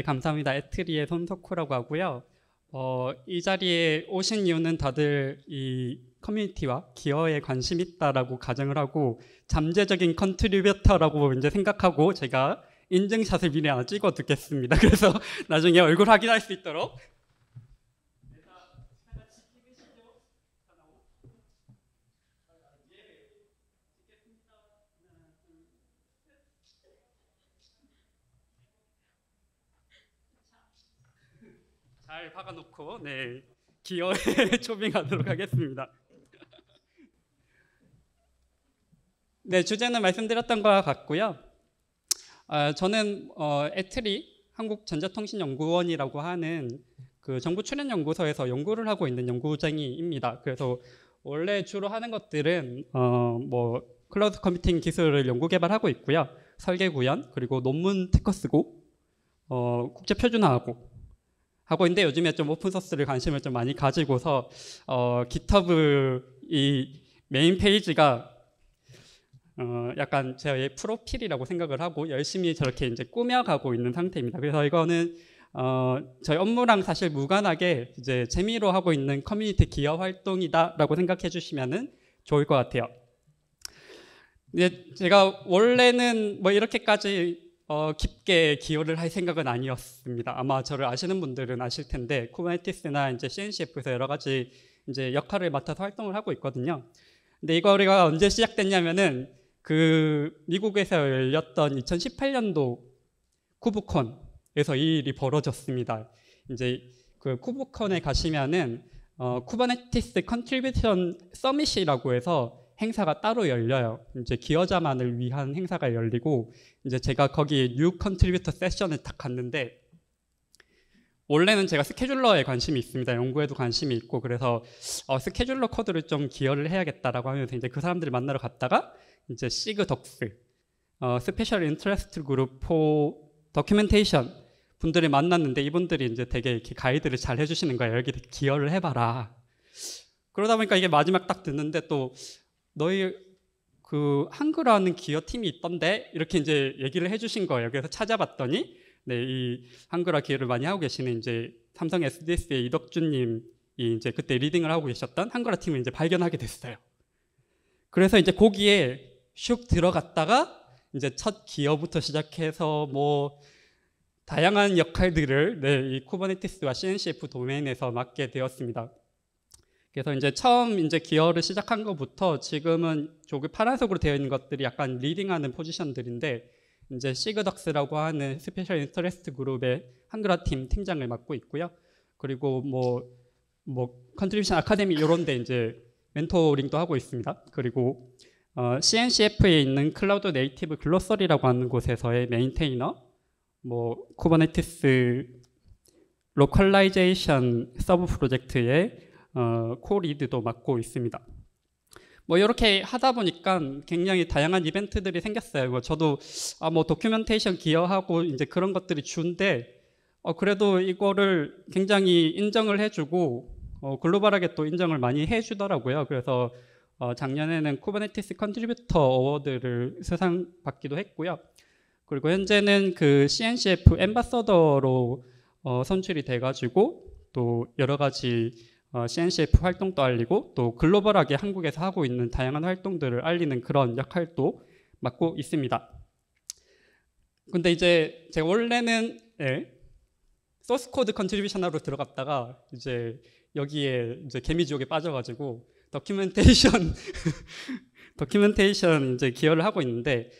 네, 감사합니다. 에트리의 손석호라고 하고요. 이 자리에 오신 이유는 다들 이 커뮤니티와 기여에 관심 있다라고 가정을 하고 잠재적인 컨트리뷰터라고 이제 생각하고 제가 인증샷을 미리 하나 찍어 두겠습니다. 그래서 나중에 얼굴 확인할 수 있도록. 잘 박아놓고 네, 기여에 초빙하도록 하겠습니다. 네, 주제는 말씀드렸던 것과 같고요. 저는 에트리 한국전자통신연구원이라고 하는 그 정부 출연연구소에서 연구를 하고 있는 연구쟁이입니다. 그래서 원래 주로 하는 것들은 뭐 클라우드 컴퓨팅 기술을 연구 개발하고 있고요. 설계 구현 그리고 논문 특허 쓰고 국제 표준화하고 하고 있는데 요즘에 좀 오픈소스를 관심을 좀 많이 가지고서 GitHub 이 메인 페이지가 약간 제 프로필이라고 생각을 하고 열심히 저렇게 이제 꾸며가고 있는 상태입니다. 그래서 이거는 저희 업무랑 사실 무관하게 이제 재미로 하고 있는 커뮤니티 기여 활동이다라고 생각해 주시면은 좋을 것 같아요. 근데 제가 원래는 뭐 이렇게까지 깊게 기여를 할 생각은 아니었습니다. 아마 저를 아시는 분들은 아실 텐데 쿠버네티스나 이제 CNCF에서 여러 가지 이제 역할을 맡아서 활동을 하고 있거든요. 근데 이거가 언제 시작됐냐면은 그 미국에서 열렸던 2018년도 쿠브콘에서 이 일이 벌어졌습니다. 이제 그 쿠브콘에 가시면은 쿠버네티스 컨트리뷰션 서밋이라고 해서 행사가 따로 열려요. 이제 기여자만을 위한 행사가 열리고 이제 제가 거기 뉴 컨트리뷰터 세션을 딱 갔는데 원래는 제가 스케줄러에 관심이 있습니다. 연구에도 관심이 있고 그래서 스케줄러 코드를 좀 기여를 해야겠다라고 하면서 이제 그 사람들을 만나러 갔다가 이제 시그덕스 스페셜 인터레스트 그룹 포 도큐멘테이션 분들을 만났는데 이분들이 이제 되게 이렇게 가이드를 잘 해주시는 거예요. 여기 기여를 해봐라. 그러다 보니까 이게 마지막 딱 듣는데 또 너희 그 한글화하는 기여팀이 있던데 이렇게 이제 얘기를 해주신 거예요. 그래서 찾아봤더니 네, 이 한글화 기여를 많이 하고 계시는 이제 삼성 SDS의 이덕준님이 이제 그때 리딩을 하고 계셨던 한글화 팀을 이제 발견하게 됐어요. 그래서 이제 거기에 슉 들어갔다가 이제 첫 기여부터 시작해서 뭐 다양한 역할들을 네, 이 쿠버네티스와 CNCF 도메인에서 맡게 되었습니다. 그래서 이제 처음 이제 기여를 시작한 것부터 지금은 저기 파란색으로 되어 있는 것들이 약간 리딩하는 포지션들인데 이제 시그덕스라고 하는 스페셜 인터레스트 그룹의 한글화 팀 팀장을 맡고 있고요. 그리고 뭐 컨트리뷰션 아카데미 이런 데 이제 멘토링도 하고 있습니다. 그리고 CNCF에 있는 클라우드 네이티브 글로서리라고 하는 곳에서의 메인테이너, 뭐 쿠버네티스 로컬라이제이션 서브 프로젝트의 코-리드도 맡고 있습니다. 뭐 이렇게 하다 보니까 굉장히 다양한 이벤트들이 생겼어요. 뭐 저도 뭐 도큐멘테이션 기여하고 이제 그런 것들이 주인데 그래도 이거를 굉장히 인정을 해주고 글로벌하게 또 인정을 많이 해주더라고요. 그래서 작년에는 쿠버네티스 컨트리뷰터 어워드를 수상받기도 했고요. 그리고 현재는 그 CNCF 앰바서더로 선출이 돼가지고 또 여러 가지 CNCF 활동도 알리고 또 글로벌하게 한국에서 하고 있는 다양한 활동들을 알리는 그런 역할도 맡고 있습니다. 근데 이제 제가 원래는 소스 코드 컨트리뷰션으로 들어갔다가 이제 여기에 이제 개미지옥에 빠져가지고 도큐멘테이션 이제 기여를 하고 있는데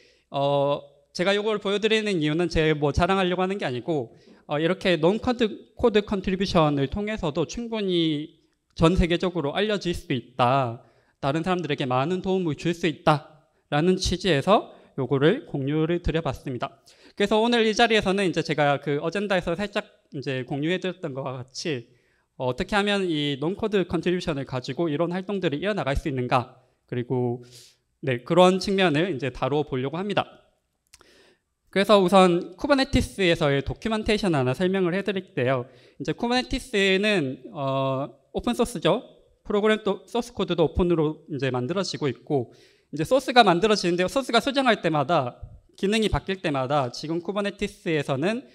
제가 이걸 보여드리는 이유는 제가 뭐 자랑하려고 하는 게 아니고 이렇게 논 코드 컨트리뷰션을 통해서도 충분히 전 세계적으로 알려질 수 있다. 다른 사람들에게 많은 도움을 줄 수 있다라는 취지에서 요거를 공유를 드려봤습니다. 그래서 오늘 이 자리에서는 이제 제가 그 어젠다에서 살짝 이제 공유해드렸던 것과 같이 어떻게 하면 이 논코드 컨트리뷰션을 가지고 이런 활동들을 이어나갈 수 있는가, 그리고 네, 그런 측면을 이제 다뤄보려고 합니다. 그래서 우선 쿠버네티스에서의 도큐멘테이션 하나 설명을 해드릴게요. 이제 쿠버네티스는 오픈 소스죠. 프로그램 소스 코드도 오픈으로 이제 만들어지고 있고, 이제 소스가 만들어지는데 소스가 수정할 때마다 기능이 바뀔 때마다 지금 쿠버네티스에서는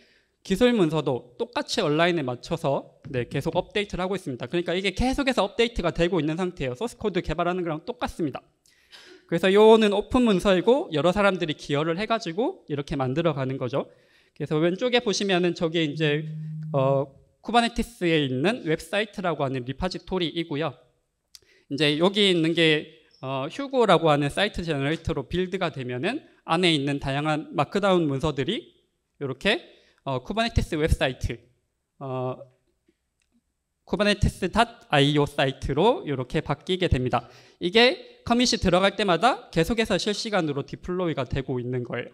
기술 문서도 똑같이 온라인에 맞춰서 계속 업데이트를 하고 있습니다. 그러니까 이게 계속해서 업데이트가 되고 있는 상태예요. 소스 코드 개발하는 거랑 똑같습니다. 그래서 요거는 오픈 문서이고 여러 사람들이 기여를 해가지고 이렇게 만들어가는 거죠. 그래서 왼쪽에 보시면은 저게 이제 쿠버네티스에 있는 웹사이트라고 하는 리파지토리이고요. 이제 여기 있는 게 휴고라고 하는 사이트 제너레이터로 빌드가 되면은 안에 있는 다양한 마크다운 문서들이 이렇게 쿠버네티스 웹사이트 kubernetes.io 사이트로 이렇게 바뀌게 됩니다. 이게 커밋이 들어갈 때마다 계속해서 실시간으로 디플로이가 되고 있는 거예요.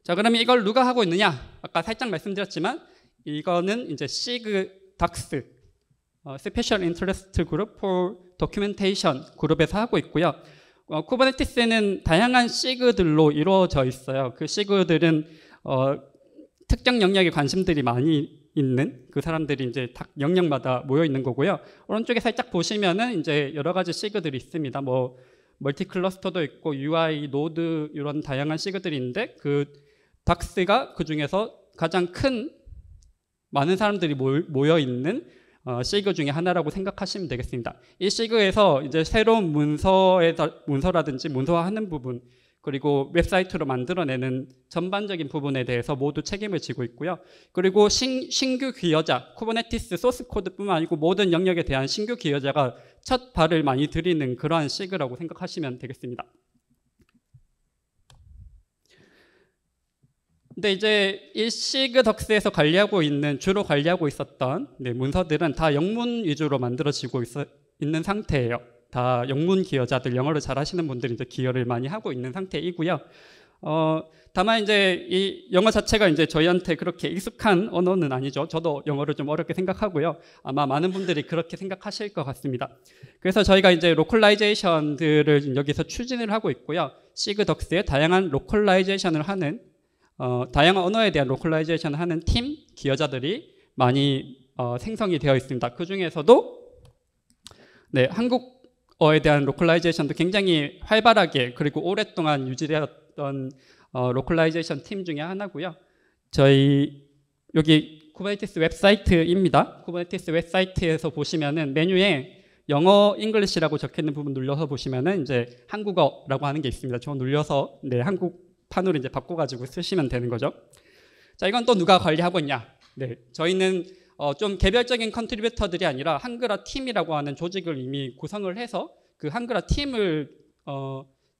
자, 그러면 이걸 누가 하고 있느냐? 아까 살짝 말씀드렸지만 이거는 이제 SIG DAX Special Interest Group for Documentation 그룹에서 하고 있고요. 쿠버네티스는 다양한 SIG들로 이루어져 있어요. 그 SIG들은 특정 영역에 관심들이 많이 있는 그 사람들이 이제 각 영역마다 모여 있는 거고요. 오른쪽에 살짝 보시면은 이제 여러 가지 시그들이 있습니다. 뭐 멀티 클러스터도 있고 UI, 노드 이런 다양한 시그들이 있는데 그 닥스가 그 중에서 가장 큰 많은 사람들이 모여 있는 시그 중에 하나라고 생각하시면 되겠습니다. 이 시그에서 이제 새로운 문서라든지 문서화하는 부분 그리고 웹사이트로 만들어내는 전반적인 부분에 대해서 모두 책임을 지고 있고요. 그리고 신규 기여자, 쿠버네티스 소스 코드뿐만 아니고 모든 영역에 대한 신규 기여자가 첫 발을 많이 들이는 그러한 시그라고 생각하시면 되겠습니다. 근데 이제 이 시그 덕스에서 주로 관리하고 있었던 문서들은 다 영문 위주로 만들어지고 있는 상태예요. 다 영문 기여자들, 영어를 잘하시는 분들이 이제 기여를 많이 하고 있는 상태이고요. 다만 이제 이 영어 자체가 이제 저희한테 그렇게 익숙한 언어는 아니죠. 저도 영어를 좀 어렵게 생각하고요. 아마 많은 분들이 그렇게 생각하실 것 같습니다. 그래서 저희가 이제 로컬라이제이션들을 여기서 추진을 하고 있고요. 시그 덕스에 다양한 로컬라이제이션을 하는 다양한 언어에 대한 로컬라이제이션을 하는 팀 기여자들이 많이 생성이 되어 있습니다. 그 중에서도 한국어에 대한 로컬라이제이션도 굉장히 활발하게 그리고 오랫동안 유지되었던 로컬라이제이션 팀 중에 하나고요. 저희 여기 쿠버네티스 웹사이트입니다. 쿠버네티스 웹사이트에서 보시면은 메뉴에 영어, 잉글리시라고 적혀 있는 부분 눌러서 보시면은 이제 한국어라고 하는 게 있습니다. 저 눌려서 한국판으로 이제 바꿔가지고 쓰시면 되는 거죠. 자, 이건 또 누가 관리하고 있냐? 저희는 좀 개별적인 컨트리뷰터들이 아니라 한글화 팀이라고 하는 조직을 이미 구성을 해서 그 한글화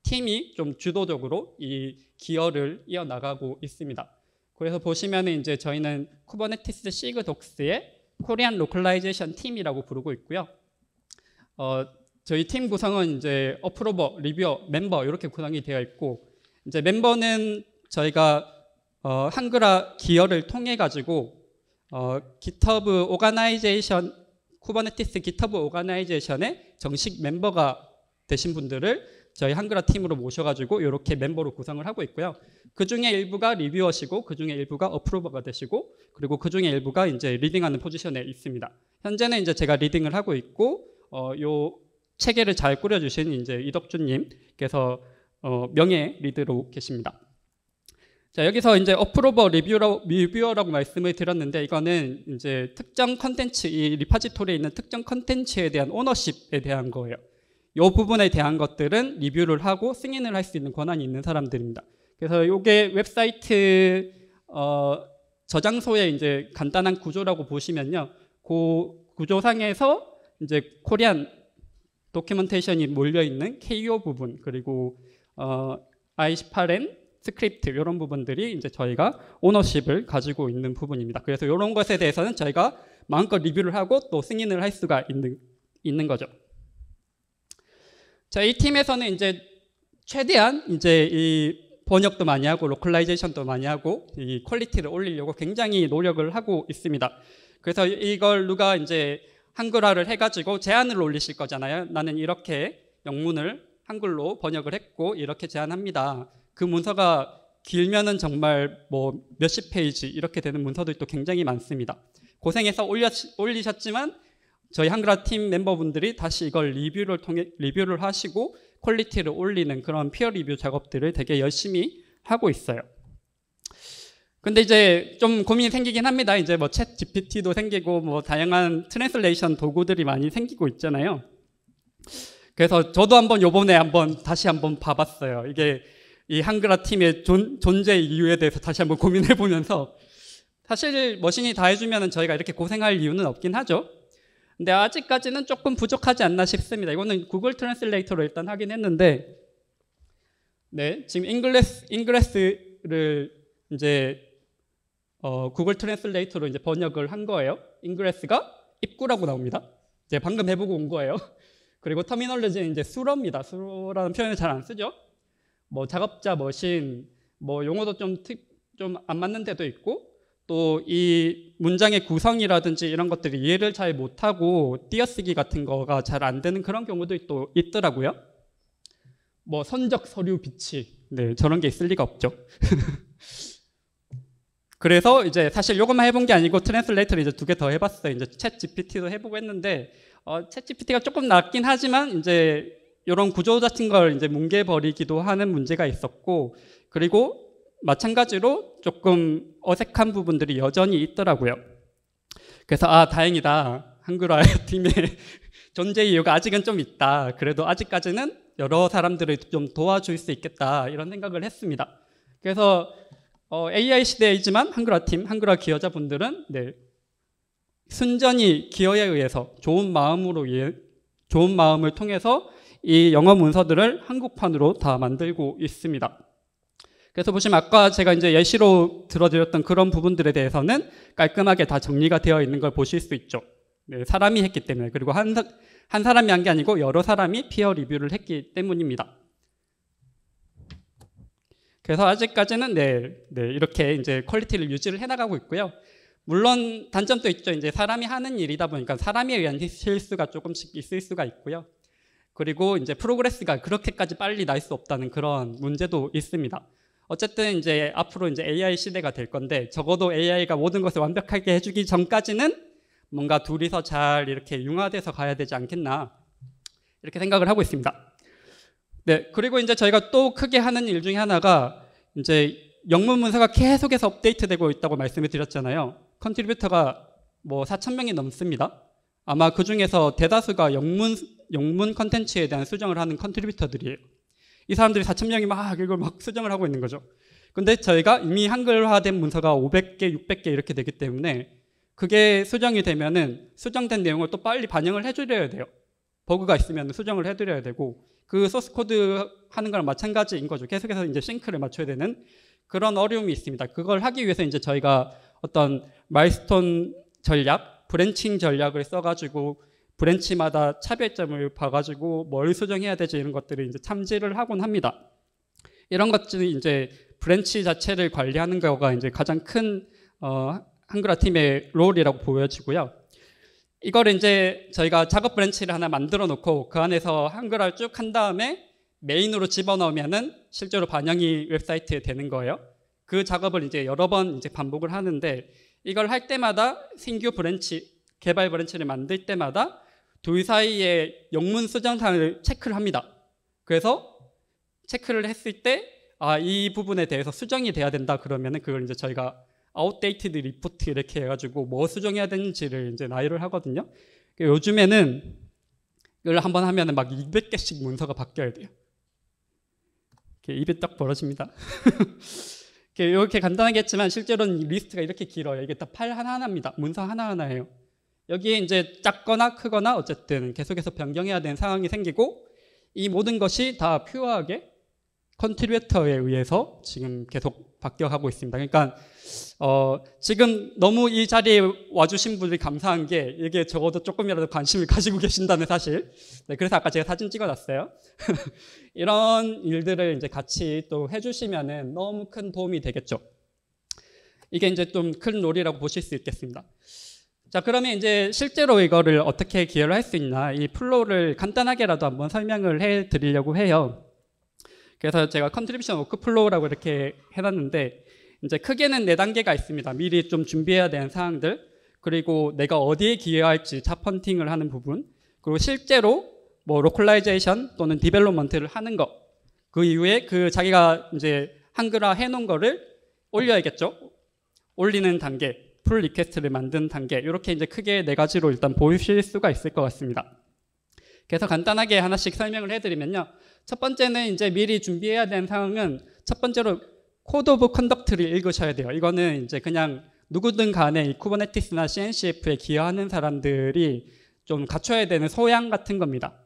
팀이 좀 주도적으로 이 기여를 이어나가고 있습니다. 그래서 보시면은 이제 저희는 쿠버네티스 시그 덕스의 코리안 로컬라이제이션 팀이라고 부르고 있고요. 저희 팀 구성은 이제 어프로버, 리뷰어, 멤버 이렇게 구성이 되어 있고 이제 멤버는 저희가 한글화 기여를 통해 가지고 GitHub 오가나이제이션 쿠버네티스 GitHub 오가나이제이션의 정식 멤버가 되신 분들을 저희 한글화 팀으로 모셔가지고 이렇게 멤버로 구성을 하고 있고요. 그 중에 일부가 리뷰어시고 그 중에 일부가 어프로버가 되시고 그리고 그 중에 일부가 이제 리딩하는 포지션에 있습니다. 현재는 이제 제가 리딩을 하고 있고 요 체계를 잘 꾸려주신 이제 이덕준님께서 명예 리드로 계십니다. 자, 여기서 이제 어프로버 리뷰어라고 말씀을 드렸는데 이거는 이제 특정 컨텐츠, 이 리파지토리에 있는 특정 컨텐츠에 대한 오너십에 대한 거예요. 이 부분에 대한 것들은 리뷰를 하고 승인을 할 수 있는 권한이 있는 사람들입니다. 그래서 이게 웹사이트 저장소의 이제 간단한 구조라고 보시면요, 그 구조상에서 이제 코리안 도큐멘테이션이 몰려 있는 KO 부분 그리고 I18N 스크립트 이런 부분들이 이제 저희가 오너십을 가지고 있는 부분입니다. 그래서 이런 것에 대해서는 저희가 마음껏 리뷰를 하고 또 승인을 할 수가 있는 거죠. 자, 이 팀에서는 이제 최대한 이제 이 번역도 많이 하고 로컬라이제이션도 많이 하고 이 퀄리티를 올리려고 굉장히 노력을 하고 있습니다. 그래서 이걸 누가 이제 한글화를 해가지고 제안을 올리실 거잖아요. 나는 이렇게 영문을 한글로 번역을 했고 이렇게 제안합니다. 그 문서가 길면은 정말 뭐 몇십 페이지 이렇게 되는 문서들도 굉장히 많습니다. 고생해서 올리셨지만 저희 한글화 팀 멤버분들이 다시 이걸 리뷰를 하시고 퀄리티를 올리는 그런 피어 리뷰 작업들을 되게 열심히 하고 있어요. 근데 이제 좀 고민이 생기긴 합니다. 이제 뭐 챗 GPT도 생기고 뭐 다양한 트랜슬레이션 도구들이 많이 생기고 있잖아요. 그래서 저도 요번에 다시 한번 봐봤어요. 이게 이 한글화 팀의 존재 이유에 대해서 다시 한번 고민해 보면서, 사실 머신이 다 해주면 저희가 이렇게 고생할 이유는 없긴 하죠. 근데 아직까지는 조금 부족하지 않나 싶습니다. 이거는 구글 트랜슬레이터로 일단 하긴 했는데, 네, 지금 잉그레스를 이제 구글 트랜슬레이터로 이제 번역을 한 거예요. 잉그레스가 입구라고 나옵니다. 제가 방금 해보고 온 거예요. 그리고 터미널로지는 이제 수러입니다. 수러라는 표현을 잘 안 쓰죠. 뭐 작업자 머신, 뭐 용어도 좀 안 맞는 데도 있고, 또 이 문장의 구성이라든지 이런 것들이 이해를 잘 못하고 띄어쓰기 같은 거가 잘 안 되는 그런 경우도 또 있더라고요. 뭐 선적 서류 비치, 네, 저런 게 있을 리가 없죠. 그래서 이제 사실 요것만 해본 게 아니고 트랜슬레이터를 이제 2개 더 해봤어요. 이제 챗 GPT도 해보고 했는데, 챗 GPT가 조금 낫긴 하지만 이제 이런 구조 같은 걸 이제 뭉개버리기도 하는 문제가 있었고, 그리고 마찬가지로 조금 어색한 부분들이 여전히 있더라고요. 그래서 다행이다. 한글화 팀의 존재 이유가 아직은 좀 있다. 그래도 아직까지는 여러 사람들을 좀 도와줄 수 있겠다. 이런 생각을 했습니다. 그래서 AI 시대이지만 한글화 팀, 한글화 기여자분들은 네, 순전히 기여에 의해서 좋은 마음을 통해서 이 영어 문서들을 한국판으로 다 만들고 있습니다. 그래서 보시면 아까 제가 이제 예시로 들어드렸던 그런 부분들에 대해서는 깔끔하게 다 정리가 되어 있는 걸 보실 수 있죠. 네, 사람이 했기 때문에, 그리고 한 사람이 한 게 아니고 여러 사람이 피어 리뷰를 했기 때문입니다. 그래서 아직까지는 네, 이렇게 이제 퀄리티를 유지를 해나가고 있고요. 물론 단점도 있죠. 이제 사람이 하는 일이다 보니까 사람에 의한 실수가 조금씩 있을 수가 있고요. 그리고 이제 프로그레스가 그렇게까지 빨리 날 수 없다는 그런 문제도 있습니다. 어쨌든 이제 앞으로 이제 AI 시대가 될 건데, 적어도 AI가 모든 것을 완벽하게 해주기 전까지는 뭔가 둘이서 잘 이렇게 융화돼서 가야 되지 않겠나, 이렇게 생각을 하고 있습니다. 네, 그리고 이제 저희가 또 크게 하는 일 중에 하나가 이제 영문 문서가 계속해서 업데이트되고 있다고 말씀을 드렸잖아요. 컨트리뷰터가 뭐 4,000명이 넘습니다. 아마 그 중에서 대다수가 영문 컨텐츠에 대한 수정을 하는 컨트리뷰터들이에요. 이 사람들이 4,000명이 막 이걸 막 수정을 하고 있는 거죠. 근데 저희가 이미 한글화된 문서가 500개, 600개 이렇게 되기 때문에 그게 수정이 되면은 수정된 내용을 또 빨리 반영을 해드려야 돼요. 버그가 있으면 수정을 해드려야 되고, 그 소스 코드 하는 거랑 마찬가지인 거죠. 계속해서 이제 싱크를 맞춰야 되는 그런 어려움이 있습니다. 그걸 하기 위해서 이제 저희가 어떤 마일스톤 전략, 브랜칭 전략을 써가지고 브랜치마다 차별점을 봐가지고 뭘 수정해야 되지, 이런 것들을 이제 참지를 하곤 합니다. 이런 것들이 이제 브랜치 자체를 관리하는 거가 이제 가장 큰 한글화 팀의 롤이라고 보여지고요. 이걸 이제 저희가 작업 브랜치를 하나 만들어 놓고 그 안에서 한글화를 쭉 한 다음에 메인으로 집어넣으면은 실제로 반영이 웹사이트에 되는 거예요. 그 작업을 이제 여러 번 이제 반복을 하는데, 이걸 할 때마다 신규 브랜치, 개발 브랜치를 만들 때마다 둘 사이에 영문 수정상을 체크를 합니다. 그래서 체크를 했을 때 이 부분에 대해서 수정이 돼야 된다 그러면은 그걸 이제 저희가 아웃데이티드 리포트 이렇게 해가지고 뭐 수정해야 되는지를 이제 나열을 하거든요. 요즘에는 이걸 한번 하면은 막 200개씩 문서가 바뀌어야 돼요. 이렇게 입이 딱 벌어집니다. 이렇게 간단하게 했지만 실제로는 리스트가 이렇게 길어요. 이게 다 파일 하나하나입니다. 문서 하나하나예요. 여기에 이제 작거나 크거나 어쨌든 계속해서 변경해야 되는 상황이 생기고, 이 모든 것이 다 퓨어하게 컨트리뷰터에 의해서 지금 계속 바뀌어가고 있습니다. 그러니까 지금 너무 이 자리에 와주신 분들이 감사한 게, 이게 적어도 조금이라도 관심을 가지고 계신다는 사실. 네, 그래서 아까 제가 사진 찍어놨어요. 이런 일들을 이제 같이 또 해주시면은 너무 큰 도움이 되겠죠. 이게 이제 좀 큰 롤이라고 보실 수 있겠습니다. 자, 그러면 이제 실제로 이거를 어떻게 기여를 할 수 있나, 이 플로우를 간단하게라도 한번 설명을 해 드리려고 해요. 그래서 제가 컨트리뷰션 워크플로우라고 이렇게 해놨는데, 이제 크게는 4단계가 있습니다. 미리 좀 준비해야 되는 사항들, 그리고 내가 어디에 기여할지 자펀팅을 하는 부분, 그리고 실제로 뭐 로컬라이제이션 또는 디벨롭먼트를 하는 거, 그 이후에 그 자기가 이제 한글화 해놓은 거를 올려야겠죠. 올리는 단계, 풀 리퀘스트를 만든 단계, 이렇게 이제 크게 네 가지로 일단 보실 수가 있을 것 같습니다. 그래서 간단하게 하나씩 설명을 해드리면요. 첫 번째는 이제 미리 준비해야 되는 상황은 첫 번째로 코드 오브 컨덕트를 읽으셔야 돼요. 이거는 이제 그냥 누구든 간에 이 쿠버네티스나 CNCF에 기여하는 사람들이 좀 갖춰야 되는 소양 같은 겁니다.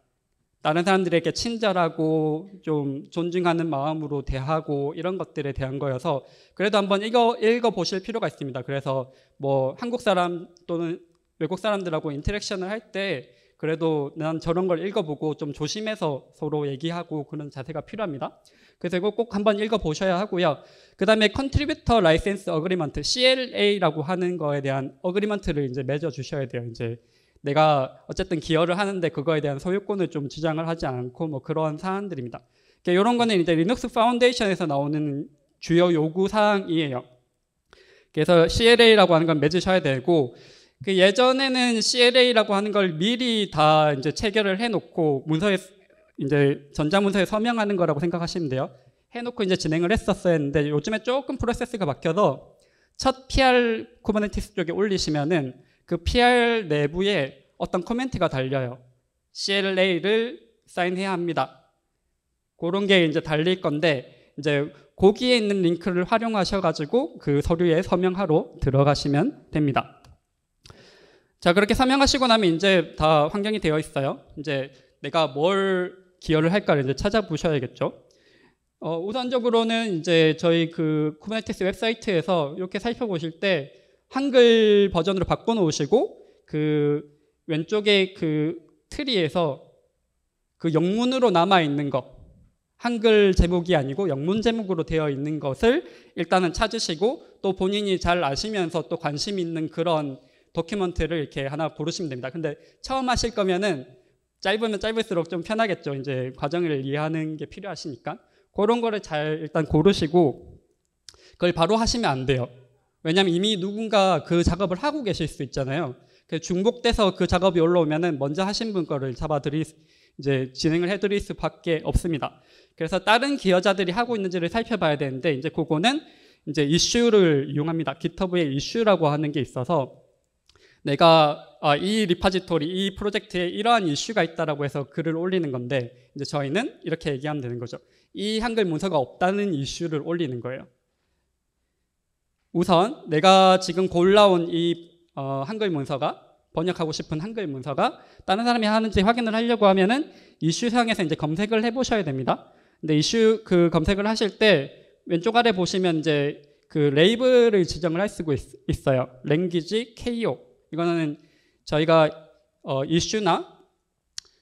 다른 사람들에게 친절하고 좀 존중하는 마음으로 대하고 이런 것들에 대한 거여서 그래도 한번 읽어보실 필요가 있습니다. 그래서 뭐 한국 사람 또는 외국 사람들하고 인터랙션을 할 때 그래도 난 저런 걸 읽어보고 좀 조심해서 서로 얘기하고 그런 자세가 필요합니다. 그래서 이거 꼭 한번 읽어보셔야 하고요. 그 다음에 Contributor License Agreement, CLA라고 하는 거에 대한 어그리먼트를 이제 맺어주셔야 돼요. 이제 내가 어쨌든 기여를 하는데 그거에 대한 소유권을 좀 주장을 하지 않고 뭐 그런 사안들입니다. 이런 거는 이제 리눅스 파운데이션에서 나오는 주요 요구 사항이에요. 그래서 CLA라고 하는 건 맺으셔야 되고, 그 예전에는 CLA라고 하는 걸 미리 다 이제 체결을 해놓고 문서에 이제 전자문서에 서명하는 거라고 생각하시면 돼요. 해놓고 이제 진행을 했었어야 했는데 요즘에 조금 프로세스가 바뀌어서 첫 PR 쿠버네티스 쪽에 올리시면은 그 PR 내부에 어떤 코멘트가 달려요. CLA를 사인해야 합니다. 그런 게 이제 달릴 건데 이제 거기에 있는 링크를 활용하셔가지고 그 서류에 서명하러 들어가시면 됩니다. 자, 그렇게 서명하시고 나면 이제 다 환경이 되어 있어요. 이제 내가 뭘 기여를 할까를 이제 찾아보셔야겠죠. 우선적으로는 이제 저희 그 쿠버네티스 웹사이트에서 이렇게 살펴보실 때 한글 버전으로 바꿔놓으시고 그 왼쪽에 그 트리에서 그 영문으로 남아있는 거, 한글 제목이 아니고 영문 제목으로 되어 있는 것을 일단은 찾으시고 또 본인이 잘 아시면서 또 관심 있는 그런 도큐먼트를 이렇게 하나 고르시면 됩니다. 근데 처음 하실 거면은 짧으면 짧을수록 좀 편하겠죠. 이제 과정을 이해하는 게 필요하시니까. 그런 거를 잘 일단 고르시고 그걸 바로 하시면 안 돼요. 왜냐하면 이미 누군가 그 작업을 하고 계실 수 있잖아요. 중복돼서 그 작업이 올라오면은 먼저 하신 분 거를 이제 진행을 해드릴 수밖에 없습니다. 그래서 다른 기여자들이 하고 있는지를 살펴봐야 되는데 이제 그거는 이제 이슈를 이용합니다. GitHub의 이슈라고 하는 게 있어서 내가 이 리파지토리, 이 프로젝트에 이러한 이슈가 있다라고 해서 글을 올리는 건데 이제 저희는 이렇게 얘기하면 되는 거죠. 이 한글 문서가 없다는 이슈를 올리는 거예요. 우선 내가 지금 골라온 이 한글 문서가 번역하고 싶은 한글 문서가 다른 사람이 하는지 확인을 하려고 하면은 이슈상에서 이제 검색을 해보셔야 됩니다. 근데 이슈 그 검색을 하실 때 왼쪽 아래 보시면 이제 그 레이블을 지정을 할 수가 있어요. 랭귀지 KO. 이거는 저희가 이슈나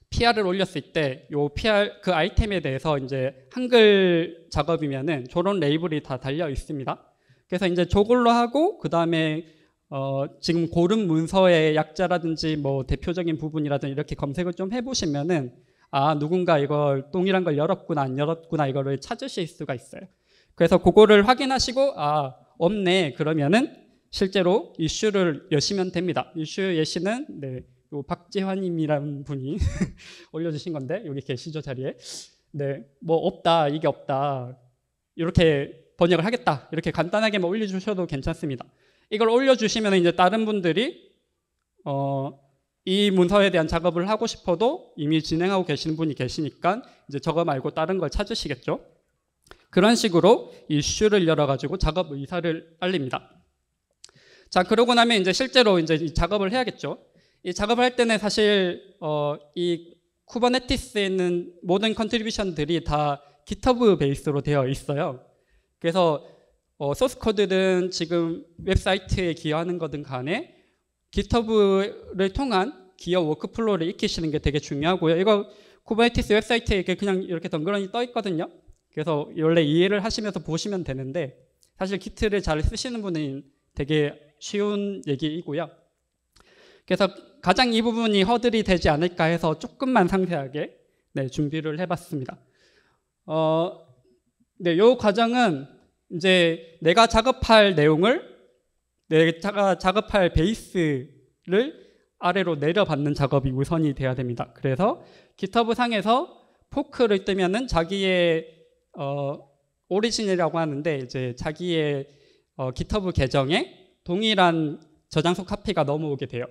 PR을 올렸을 때 요 PR 그 아이템에 대해서 이제 한글 작업이면은 저런 레이블이 다 달려 있습니다. 그래서 이제 저걸로 하고 그 다음에 지금 고른 문서의 약자라든지 뭐 대표적인 부분이라든지 이렇게 검색을 좀 해보시면은 누군가 이걸 동일한 걸 열었구나 안 열었구나 이거를 찾으실 수가 있어요. 그래서 그거를 확인하시고 없네 그러면은 실제로 이슈를 여시면 됩니다. 이슈 예시는 요 박재환님이라는 분이 올려주신 건데 여기 계시죠 자리에. 뭐 없다 이게 없다 이렇게 번역을 하겠다 이렇게 간단하게만 올려주셔도 괜찮습니다. 이걸 올려주시면 이제 다른 분들이 이 문서에 대한 작업을 하고 싶어도 이미 진행하고 계시는 분이 계시니까 이제 저거 말고 다른 걸 찾으시겠죠. 그런 식으로 이슈를 열어가지고 작업 의사를 알립니다. 자, 그러고 나면 이제 실제로 이제 이 작업을 해야겠죠. 이 작업을 할 때는 사실 이 쿠버네티스에 있는 모든 컨트리뷰션들이 다 GitHub 베이스로 되어 있어요. 그래서 소스 코드든 지금 웹사이트에 기여하는 거든 간에 GitHub를 통한 기여 워크플로우를 익히시는 게 되게 중요하고요. 이거 쿠버네티스 웹사이트에 그냥 이렇게 덩그러니 떠 있거든요. 그래서 원래 이해를 하시면서 보시면 되는데 사실 기트를 잘 쓰시는 분은 되게 쉬운 얘기이고요. 그래서 가장 이 부분이 허들이 되지 않을까 해서 조금만 상세하게 준비를 해봤습니다. 이 과정은 이제 내가 작업할 내용을 내가 작업할 베이스를 아래로 내려받는 작업이 우선이 돼야 됩니다. 그래서 GitHub 상에서 포크를 뜨면은 자기의 오리진이라고 하는데 이제 자기의 GitHub 계정에 동일한 저장소 카피가 넘어오게 돼요.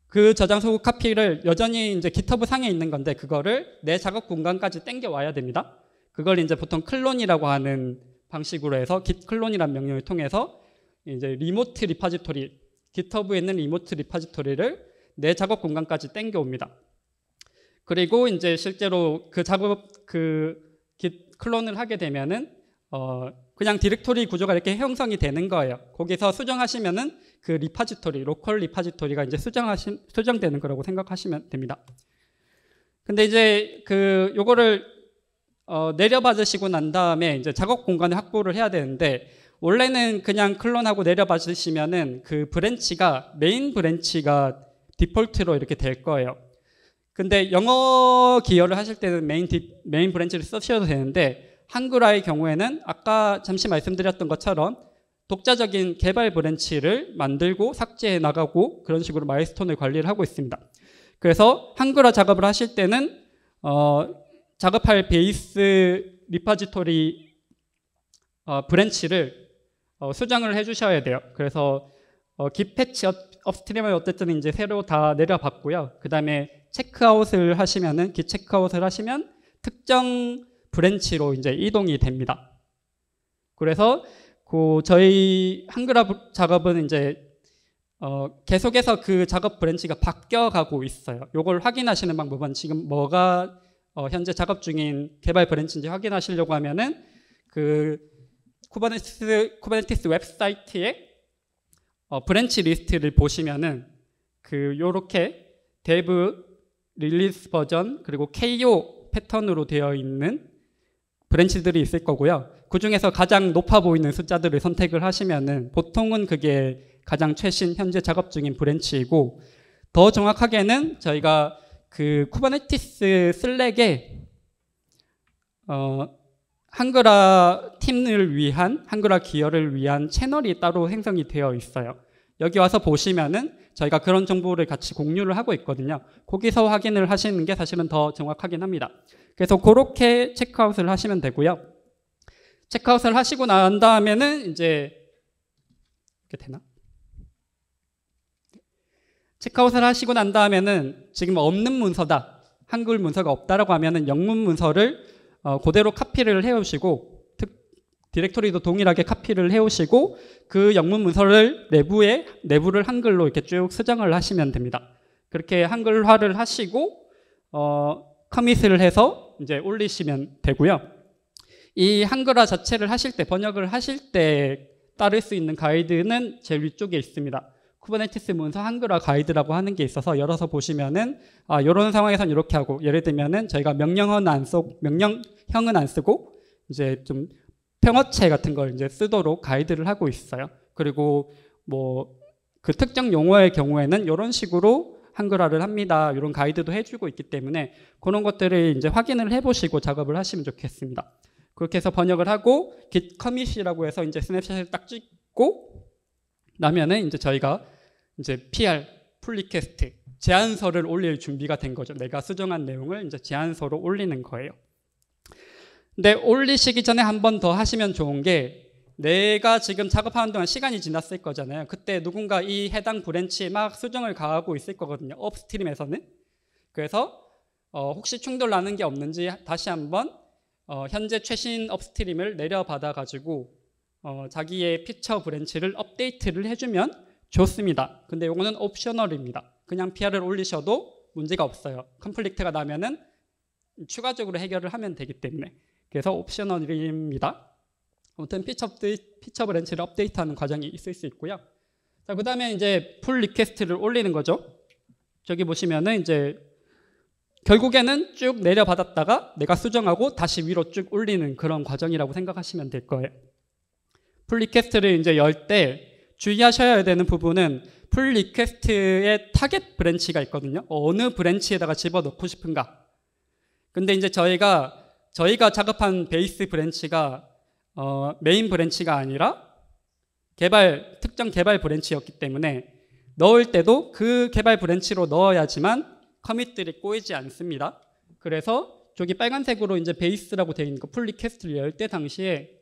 그 저장소 카피를 여전히 이제 GitHub 상에 있는 건데 그거를 내 작업 공간까지 땡겨 와야 됩니다. 그걸 이제 보통 클론이라고 하는 방식으로 해서 git 클론이라는 명령을 통해서 이제 리모트 리파지토리, GitHub에 있는 리모트 리파지토리를 내 작업 공간까지 땡겨 옵니다. 그리고 이제 실제로 그 git 클론을 하게 되면은 그냥 디렉토리 구조가 이렇게 형성이 되는 거예요. 거기서 수정하시면은 그 리파지토리, 로컬 리파지토리가 이제 수정되는 거라고 생각하시면 됩니다. 근데 이제 요거를 내려받으시고 난 다음에 이제 작업 공간을 확보를 해야 되는데 원래는 그냥 클론하고 내려받으시면은 그 브랜치가 메인 브랜치가 디폴트로 이렇게 될 거예요. 근데 영어 기여를 하실 때는 메인 브랜치를 쓰셔도 되는데 한글화의 경우에는 아까 잠시 말씀드렸던 것처럼 독자적인 개발 브랜치를 만들고 삭제해 나가고 그런 식으로 마일스톤을 관리를 하고 있습니다. 그래서 한글화 작업을 하실 때는 작업할 베이스 리파지토리 브랜치를 수정을 해주셔야 돼요. 그래서 git 패치 업스트림을 어쨌든 이제 새로 다 내려봤고요. 그 다음에 체크아웃을 하시면은 git 체크아웃을 하시면 특정 브랜치로 이제 이동이 됩니다. 그래서 저희 한글화 작업은 이제 계속해서 그 작업 브랜치가 바뀌어가고 있어요. 이걸 확인하시는 방법은 지금 뭐가 현재 작업 중인 개발 브랜치인지 확인하시려고 하면은 그 쿠버네티스 웹사이트에 브랜치 리스트를 보시면은 요렇게 dev 릴리스 버전 그리고 KO 패턴으로 되어 있는 브랜치들이 있을 거고요. 그 중에서 가장 높아 보이는 숫자들을 선택을 하시면은 보통은 그게 가장 최신 현재 작업 중인 브랜치이고 더 정확하게는 저희가 그 쿠버네티스 슬랙에 한글화 팀을 위한 한글화 기여를 위한 채널이 따로 생성이 되어 있어요. 여기 와서 보시면은 저희가 그런 정보를 같이 공유를 하고 있거든요. 거기서 확인을 하시는 게 사실은 더 정확하긴 합니다. 그래서 그렇게 체크아웃을 하시면 되고요. 체크아웃을 하시고 난 다음에는 이제 이렇게 되나? 체크아웃을 하시고 난 다음에는 지금 없는 문서다, 한글 문서가 없다라고 하면은 영문 문서를 그대로 카피를 해오시고 디렉토리도 동일하게 카피를 해오시고 그 영문 문서를 내부를 한글로 이렇게 쭉 수정을 하시면 됩니다. 그렇게 한글화를 하시고 커밋을 해서 이제 올리시면 되고요. 이 한글화 자체를 하실 때, 번역을 하실 때 따를 수 있는 가이드는 제일 위쪽에 있습니다. 쿠버네티스 문서 한글화 가이드라고 하는 게 있어서 열어서 보시면은 이런 상황에선 이렇게 하고, 예를 들면은 저희가 명령형은 안 쓰고 이제 좀 평어체 같은 걸 이제 쓰도록 가이드를 하고 있어요. 그리고 뭐 그 특정 용어의 경우에는 이런 식으로 한글화를 합니다. 이런 가이드도 해주고 있기 때문에 그런 것들을 이제 확인을 해보시고 작업을 하시면 좋겠습니다. 그렇게 해서 번역을 하고 git commit이라고 해서 이제 스냅샷을 딱 찍고 나면은 이제 저희가 이제 PR 풀 리퀘스트 제안서를 올릴 준비가 된 거죠. 내가 수정한 내용을 이제 제안서로 올리는 거예요. 근데 올리시기 전에 한 번 더 하시면 좋은 게 내가 지금 작업하는 동안 시간이 지났을 거잖아요. 그때 누군가 이 해당 브랜치에 막 수정을 가하고 있을 거거든요. 업스트림에서는. 그래서 혹시 충돌 나는 게 없는지 다시 한번 현재 최신 업스트림을 내려받아 가지고 자기의 피처 브랜치를 업데이트를 해주면 좋습니다. 근데 이거는 옵셔널입니다. 그냥 PR을 올리셔도 문제가 없어요. 컨플릭트가 나면은 추가적으로 해결을 하면 되기 때문에. 그래서 옵셔널입니다. 아무튼 피처 브랜치를 업데이트하는 과정이 있을 수 있고요. 자, 그 다음에 이제 풀 리퀘스트를 올리는 거죠. 저기 보시면은 이제 결국에는 쭉 내려받았다가 내가 수정하고 다시 위로 쭉 올리는 그런 과정이라고 생각하시면 될 거예요. 풀 리퀘스트를 이제 열 때 주의하셔야 되는 부분은 풀 리퀘스트의 타겟 브랜치가 있거든요. 어느 브랜치에다가 집어넣고 싶은가. 근데 이제 저희가 작업한 베이스 브랜치가 메인 브랜치가 아니라 특정 개발 브랜치였기 때문에 넣을 때도 그 개발 브랜치로 넣어야지만 커밋들이 꼬이지 않습니다. 그래서 저기 빨간색으로 이제 베이스라고 되어 있는 거 풀 리퀘스트를 열 때 당시에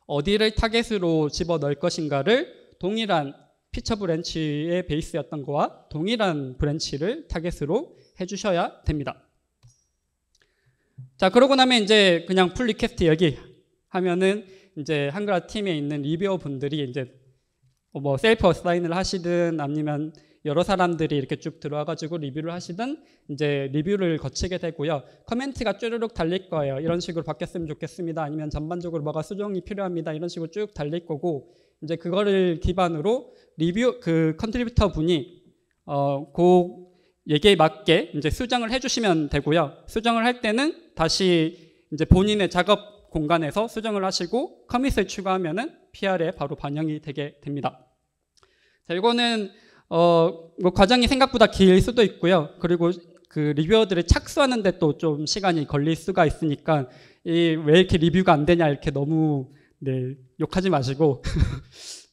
어디를 타겟으로 집어 넣을 것인가를 동일한 피처 브랜치의 베이스였던 거와 동일한 브랜치를 타겟으로 해주셔야 됩니다. 자, 그러고 나면 이제 그냥 풀 리퀘스트 여기 하면은 이제 한글화 팀에 있는 리뷰어 분들이 이제 뭐 셀프 어사인을 하시든 아니면 여러 사람들이 이렇게 쭉 들어와가지고 리뷰를 하시든 이제 리뷰를 거치게 되고요. 커멘트가 쭈르륵 달릴 거예요. 이런 식으로 바뀌었으면 좋겠습니다. 아니면 전반적으로 뭐가 수정이 필요합니다. 이런 식으로 쭉 달릴 거고 이제 그거를 기반으로 리뷰 그 컨트리뷰터 분이 그 얘기에 맞게 이제 수정을 해주시면 되고요. 수정을 할 때는 다시 이제 본인의 작업 공간에서 수정을 하시고 커밋을 추가하면은 PR에 바로 반영이 되게 됩니다. 자, 이거는 뭐 과정이 생각보다 길 수도 있고요. 그리고 그 리뷰어들을 착수하는데 또 좀 시간이 걸릴 수가 있으니까 왜 이렇게 리뷰가 안 되냐 이렇게 너무 욕하지 마시고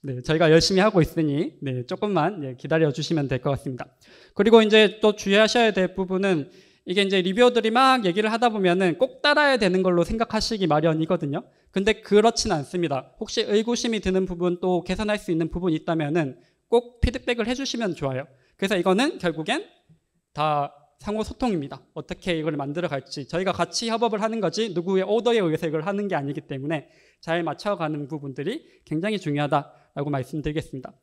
네, 저희가 열심히 하고 있으니 조금만 기다려 주시면 될 것 같습니다. 그리고 이제 또 주의하셔야 될 부분은 이게 이제 리뷰어들이 막 얘기를 하다 보면은 꼭 따라야 되는 걸로 생각하시기 마련이거든요. 근데 그렇진 않습니다. 혹시 의구심이 드는 부분 또 개선할 수 있는 부분이 있다면은 꼭 피드백을 해주시면 좋아요. 그래서 이거는 결국엔 다 상호 소통입니다. 어떻게 이걸 만들어 갈지 저희가 같이 협업을 하는 거지 누구의 오더에 의해서 이걸 하는 게 아니기 때문에 잘 맞춰가는 부분들이 굉장히 중요하다라고 말씀드리겠습니다.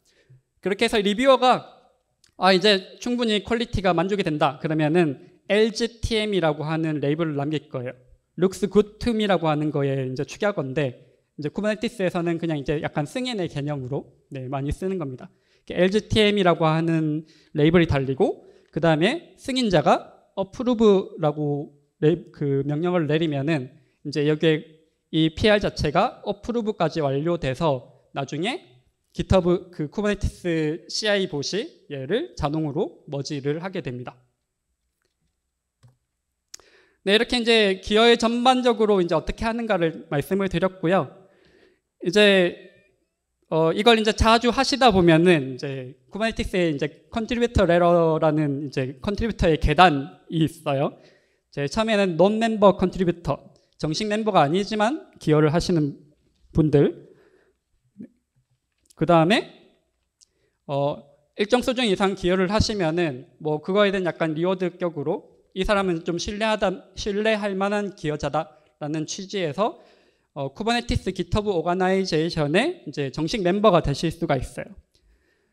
그렇게 해서 리뷰어가 이제 충분히 퀄리티가 만족이 된다 그러면은 LGTM이라고 하는 레이블을 남길 거예요. Looks good to me라고 하는 거에 이제 축약어인데 이제 쿠버네티스에서는 그냥 이제 약간 승인의 개념으로 많이 쓰는 겁니다. LGTM이라고 하는 레이블이 달리고 그 다음에 승인자가 approve라고 그 명령을 내리면은 이제 여기에 이 PR 자체가 approve까지 완료돼서 나중에 GitHub 그 쿠버네티스 CI 봇이 얘를 자동으로 머지를 하게 됩니다. 네, 이렇게 이제 기어의 전반적으로 이제 어떻게 하는가를 말씀을 드렸고요. 이제 이걸 이제 자주 하시다 보면은 이제 쿠버네티스에 이제 컨트리뷰터 레러라는 이제 컨트리뷰터의 계단이 있어요. 이제 처음에는 논 멤버 컨트리뷰터, 정식 멤버가 아니지만 기여를 하시는 분들. 그 다음에 일정 수준 이상 기여를 하시면은 뭐 그거에 대한 약간 리워드격으로 이 사람은 좀 신뢰할 만한 기여자다라는 취지에서 쿠버네티스 GitHub 오거나이제이션의 이제 정식 멤버가 되실 수가 있어요.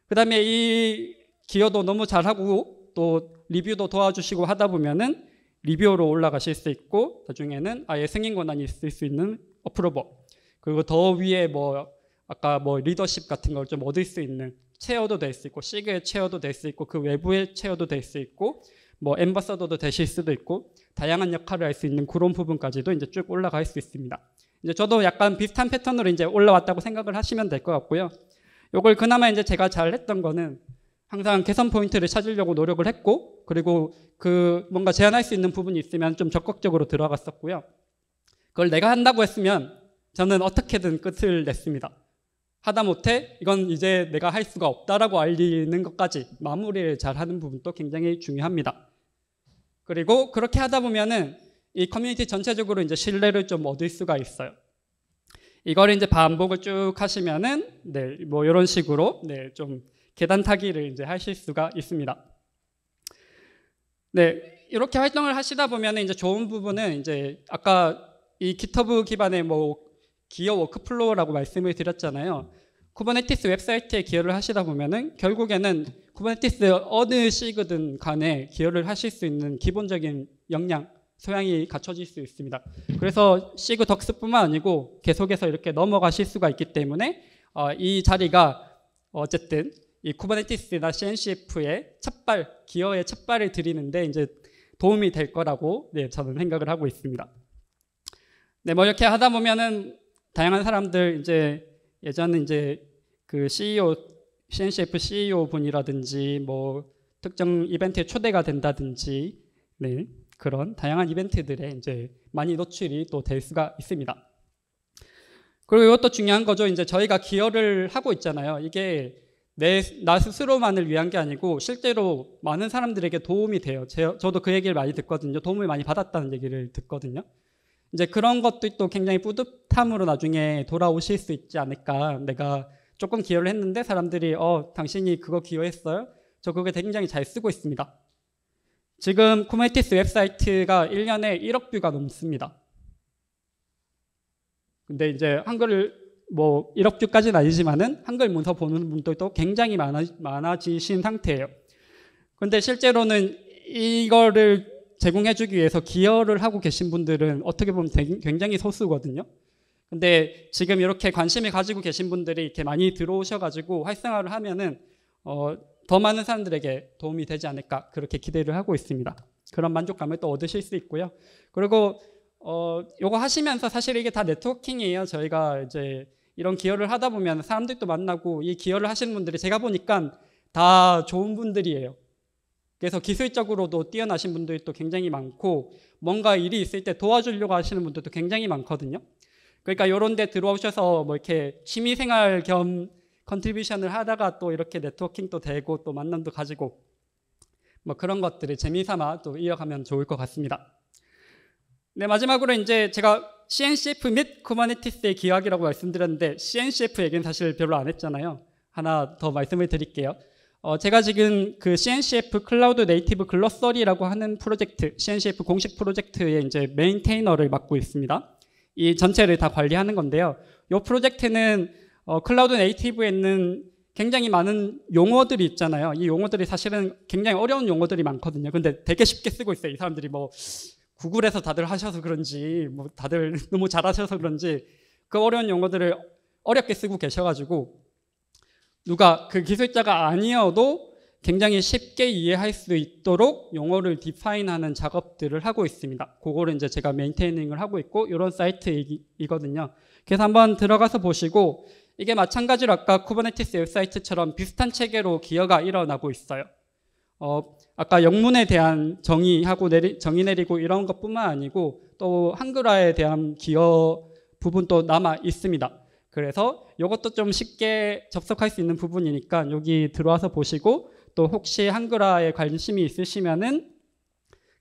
그 다음에 이 기여도 너무 잘하고 또 리뷰도 도와주시고 하다 보면은 리뷰어로 올라가실 수 있고 나중에는 아예 승인 권한이 있을 수 있는 어프로버 그리고 더 위에 뭐 아까 뭐 리더십 같은 걸 좀 얻을 수 있는 체어도 될 수 있고 시그의 체어도 될 수 있고 그 외부의 체어도 될 수 있고 뭐 엠버서더도 되실 수도 있고 다양한 역할을 할 수 있는 그런 부분까지도 이제 쭉 올라갈 수 있습니다. 이제 저도 약간 비슷한 패턴으로 이제 올라왔다고 생각을 하시면 될 것 같고요. 요걸 그나마 이제 제가 잘 했던 거는 항상 개선 포인트를 찾으려고 노력을 했고 그리고 그 뭔가 제한할 수 있는 부분이 있으면 좀 적극적으로 들어갔었고요. 그걸 내가 한다고 했으면 저는 어떻게든 끝을 냈습니다. 하다못해 이건 이제 내가 할 수가 없다라고 알리는 것까지 마무리를 잘 하는 부분도 굉장히 중요합니다. 그리고 그렇게 하다 보면은 이 커뮤니티 전체적으로 이제 신뢰를 좀 얻을 수가 있어요. 이걸 이제 반복을 쭉 하시면은 뭐 이런 식으로 좀 계단 타기를 이제 하실 수가 있습니다. 이렇게 활동을 하시다 보면은 이제 좋은 부분은 이제 아까 이 GitHub 기반의 뭐 기여 워크플로우라고 말씀을 드렸잖아요. 쿠버네티스 웹사이트에 기여를 하시다 보면은 결국에는 쿠버네티스 어느 시그든 간에 기여를 하실 수 있는 기본적인 역량, 소양이 갖춰질 수 있습니다. 그래서 시그 덕스뿐만 아니고 계속해서 이렇게 넘어가실 수가 있기 때문에 이 자리가 어쨌든 이 쿠버네티스나 CNCF의 첫발, 기여의 첫발을 들이는데 이제 도움이 될 거라고 저는 생각을 하고 있습니다. 뭐 이렇게 하다 보면은 다양한 사람들 이제 예전에 이제 그 CEO, CNCF CEO 분이라든지 뭐 특정 이벤트에 초대가 된다든지 그런 다양한 이벤트들에 이제 많이 노출이 또 될 수가 있습니다. 그리고 이것도 중요한 거죠. 이제 저희가 기여를 하고 있잖아요. 이게 나 스스로만을 위한 게 아니고 실제로 많은 사람들에게 도움이 돼요. 저도 그 얘기를 많이 듣거든요. 도움을 많이 받았다는 얘기를 듣거든요. 이제 그런 것도 또 굉장히 뿌듯함으로 나중에 돌아오실 수 있지 않을까. 내가 조금 기여를 했는데 사람들이 당신이 그거 기여했어요? 저 그거 굉장히 잘 쓰고 있습니다. 지금 쿠버네티스 웹사이트가 1년에 1억 뷰가 넘습니다. 근데 이제 한글을 뭐 1억 뷰까지는 아니지만은 한글 문서 보는 분들도 굉장히 많아지신 상태예요. 근데 실제로는 이거를 제공해주기 위해서 기여를 하고 계신 분들은 어떻게 보면 굉장히 소수거든요. 근데 지금 이렇게 관심을 가지고 계신 분들이 이렇게 많이 들어오셔가지고 활성화를 하면은 더 많은 사람들에게 도움이 되지 않을까 그렇게 기대를 하고 있습니다. 그런 만족감을 또 얻으실 수 있고요. 그리고 요거 하시면서 사실 이게 다 네트워킹이에요. 저희가 이제 이런 기여를 하다 보면 사람들도 만나고 이 기여를 하시는 분들이 제가 보니까 다 좋은 분들이에요. 그래서 기술적으로도 뛰어나신 분들이 또 굉장히 많고 뭔가 일이 있을 때 도와주려고 하시는 분들도 굉장히 많거든요. 그러니까 이런 데 들어오셔서 뭐 이렇게 취미생활 겸 컨트리뷰션을 하다가 또 이렇게 네트워킹도 되고 또 만남도 가지고 뭐 그런 것들을 재미삼아 또 이어가면 좋을 것 같습니다. 네, 마지막으로 이제 제가 CNCF 및 쿠버네티스의 기여하기라고 말씀드렸는데 CNCF 얘기는 사실 별로 안 했잖아요. 하나 더 말씀을 드릴게요. 제가 지금 그 CNCF 클라우드 네이티브 글로서리라고 하는 프로젝트, CNCF 공식 프로젝트의 이제 메인테이너를 맡고 있습니다. 이 전체를 다 관리하는 건데요. 이 프로젝트는 클라우드 네이티브에 있는 굉장히 많은 용어들이 있잖아요. 이 용어들이 사실은 굉장히 어려운 용어들이 많거든요. 근데 되게 쉽게 쓰고 있어요. 이 사람들이 뭐 구글에서 다들 하셔서 그런지 뭐 다들 너무 잘하셔서 그런지 그 어려운 용어들을 어렵게 쓰고 계셔가지고 누가 그 기술자가 아니어도 굉장히 쉽게 이해할 수 있도록 용어를 디파인하는 작업들을 하고 있습니다. 그거를 이제 제가 메인테이닝을 하고 있고 이런 사이트이거든요. 그래서 한번 들어가서 보시고 이게 마찬가지로 아까 쿠버네티스 웹사이트처럼 비슷한 체계로 기여가 일어나고 있어요. 아까 영문에 대한 정의하고 정의 내리고 이런 것뿐만 아니고 또 한글화에 대한 기여 부분도 남아 있습니다. 그래서 이것도 좀 쉽게 접속할 수 있는 부분이니까 여기 들어와서 보시고 또 혹시 한글화에 관심이 있으시면은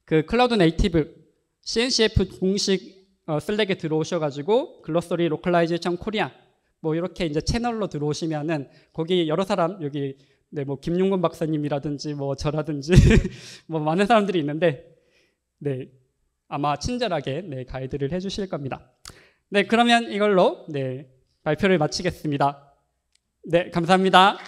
그 클라우드 네이티브 CNCF 공식 슬랙에 들어오셔가지고 글로서리 로컬라이제이션 코리아 뭐 이렇게 이제 채널로 들어오시면은 거기 여러 사람 여기 네, 뭐 김용건 박사님이라든지 뭐 저라든지 뭐 많은 사람들이 있는데 네, 아마 친절하게 네, 가이드를 해주실 겁니다. 네, 그러면 이걸로 네, 발표를 마치겠습니다. 네, 감사합니다.